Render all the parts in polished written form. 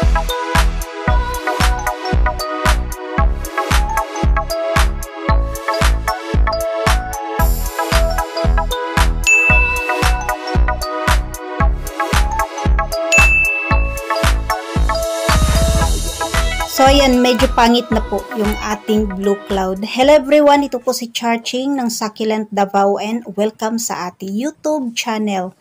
So ayan, medyo pangit na po yung ating blue cloud. Hello everyone, ito po si Charching ng Succulent Davao and welcome sa ating YouTube channel.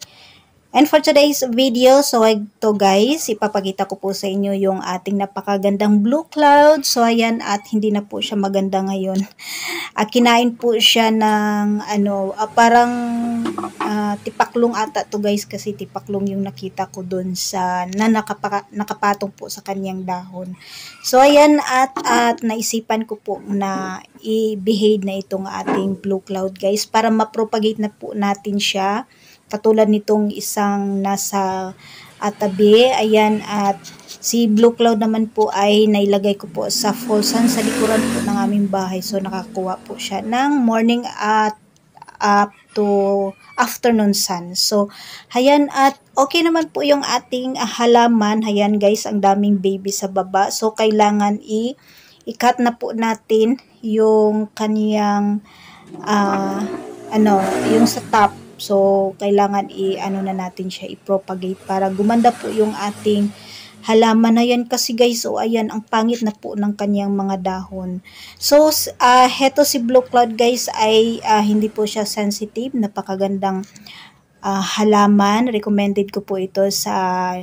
And for today's video, so ito guys, ipapakita ko po sa inyo yung ating napakagandang blue cloud. So ayan, at hindi na po siya maganda ngayon. Kinain po siya ng parang tipaklong ata to guys, kasi tipaklong yung nakita ko dun sa nakapatong po sa kanyang dahon. So ayan, at naisipan ko po na i-behave na itong ating blue cloud guys para ma-propagate na po natin siya. Katulad nitong isang nasa tabi, ayan, at si blue cloud naman po ay nailagay ko po sa full sun sa likuran po ng aming bahay. So nakakuha po siya ng morning at up to afternoon sun. So ayan, at okay naman po yung ating halaman. Ayan guys, ang daming baby sa baba. So kailangan i-cut na po natin yung kaniyang yung sa top. So, kailangan na natin siya i-propagate para gumanda po yung ating halaman na yan. Kasi guys, so ayan, ang pangit na po ng kanyang mga dahon. So, heto si blue cloud guys ay hindi po siya sensitive. Napakagandang halaman. Recommended ko po ito sa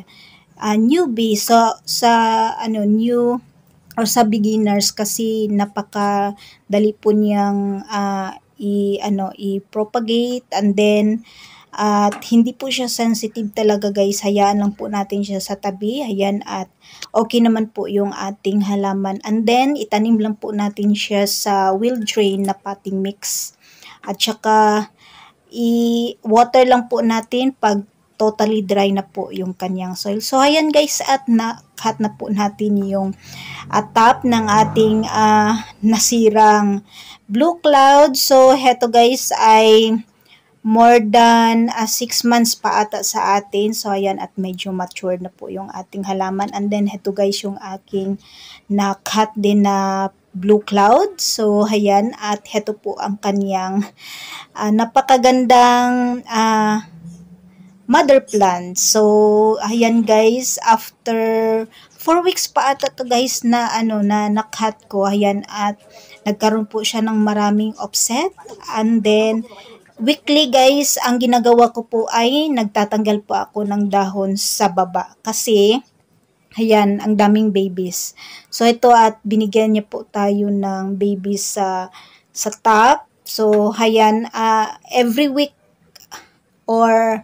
newbie. So, new or sa beginners kasi napakadali po niyang i-propagate, and then at hindi po siya sensitive talaga guys. Hayaan lang po natin siya sa tabi. Ayan, at okay naman po yung ating halaman, and then itanim lang po natin siya sa wheel drain na potting mix, at saka i-water lang po natin pag totally dry na po yung kanyang soil. So ayan guys, at na-cut na po natin yung top ng ating nasirang blue cloud. So heto guys ay more than 6 months pa ata sa atin. So ayan, at medyo mature na po yung ating halaman. And then heto guys yung aking na-cut din na blue cloud. So ayan, at heto po ang kanyang napakagandang mother plant. So ayan guys, after 4 weeks pa ata to guys na na-cut ko. Ayan, at nagkaroon po siya ng maraming offset, and then weekly guys, ang ginagawa ko po ay nagtatanggal po ako ng dahon sa baba kasi ayan, ang daming babies. So ito, at binigyan niya po tayo ng babies sa top. So ayan, every week or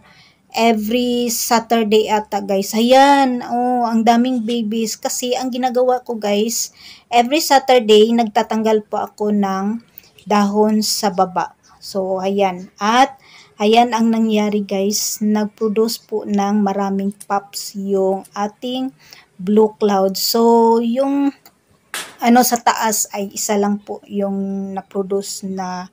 every Saturday ata guys. Ayan, ang daming babies kasi ang ginagawa ko guys, every Saturday nagtatanggal po ako ng dahon sa baba. So ayan, at ayan ang nangyari guys, nagproduce po ng maraming pups yung ating blue cloud. So yung sa taas ay isa lang po yung na-produce na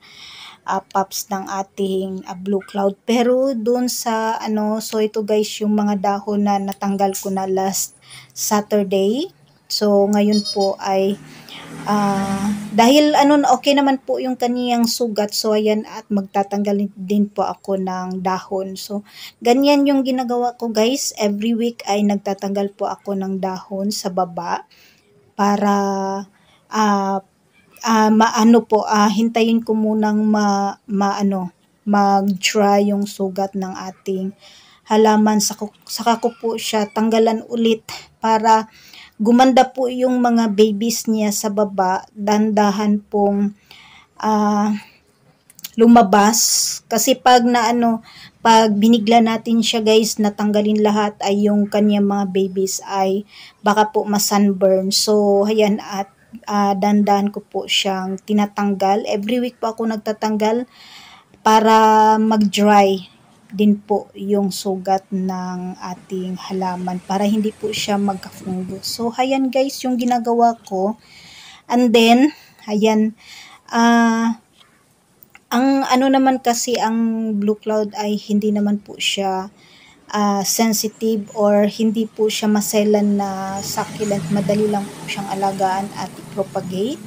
pups ng ating blue cloud, pero dun sa so ito guys yung mga dahon na natanggal ko na last Saturday. So ngayon po ay dahil okay naman po yung kaniyang sugat, so ayan, at magtatanggal din po ako ng dahon. So ganyan yung ginagawa ko guys, every week ay nagtatanggal po ako ng dahon sa baba para hintayin ko munang mag-dry yung sugat ng ating halaman. Saka ko po siya tanggalan ulit para gumanda po yung mga babies niya sa baba. Dandahan pong lumabas. Kasi pag pag binigla natin siya guys, natanggalin lahat, ay yung kanyang mga babies ay baka po ma-sunburn. So ayan, at dandahan ko po siyang tinatanggal. Every week po ako nagtatanggal para mag-dry din po yung sugat ng ating halaman para hindi po siya magka-fungus. So ayan guys yung ginagawa ko. And then ayan, ang naman kasi ang blue cloud ay hindi naman po siya sensitive or hindi po siya maselan na succulent. Madali lang po siyang alagaan at propagate.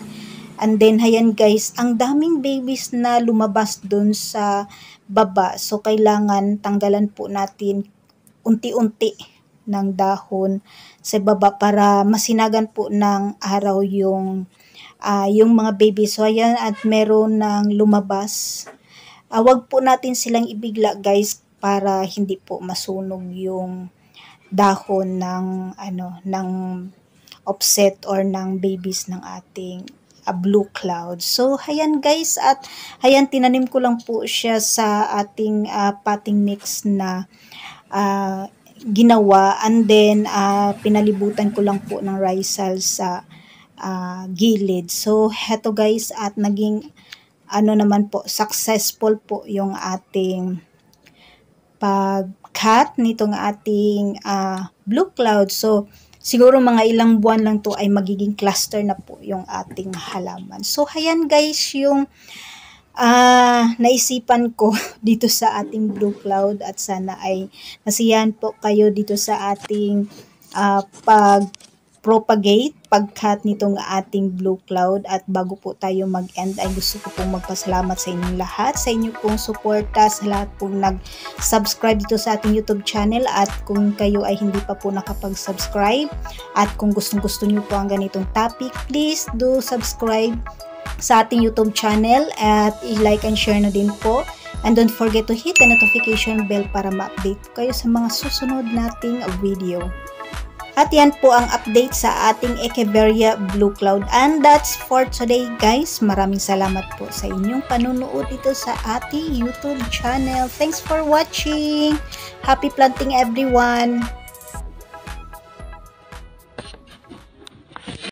And then, ayan guys, ang daming babies na lumabas dun sa baba. So, kailangan tanggalan po natin unti-unti ng dahon sa baba para masinagan po ng araw yung mga baby. So, ayan, at meron ng lumabas. Wag po natin silang ibigla guys para hindi po masunog yung dahon ng offset or ng babies ng ating blue cloud. So, ayan guys, at ayan, tinanim ko lang po siya sa ating potting mix na ginawa, and then pinalibutan ko lang po ng risal sa gilid. So, heto guys, at naging naman po, successful po yung ating pag-cut nitong ating blue cloud. So, siguro mga ilang buwan lang to ay magiging cluster na po yung ating halaman. So, ayan guys, yung naisipan ko dito sa ating blue cloud, at sana ay nasiyahan po kayo dito sa ating pag-propagate, pag-cut nitong ating blue cloud. At bago po tayo mag-end ay gusto ko pong magpasalamat sa inyong lahat, sa inyong pong suporta, sa lahat pong nag-subscribe dito sa ating YouTube channel. At kung kayo ay hindi pa po nakapag-subscribe at kung gustong-gusto nyo po ang ganitong topic, please do subscribe sa ating YouTube channel at i-like and share na din po. And don't forget to hit the notification bell para ma-update kayo sa mga susunod nating video. At yan po ang update sa ating Echeveria Blue Cloud. And that's for today guys. Maraming salamat po sa inyong panunood dito sa ating YouTube channel. Thanks for watching. Happy planting everyone.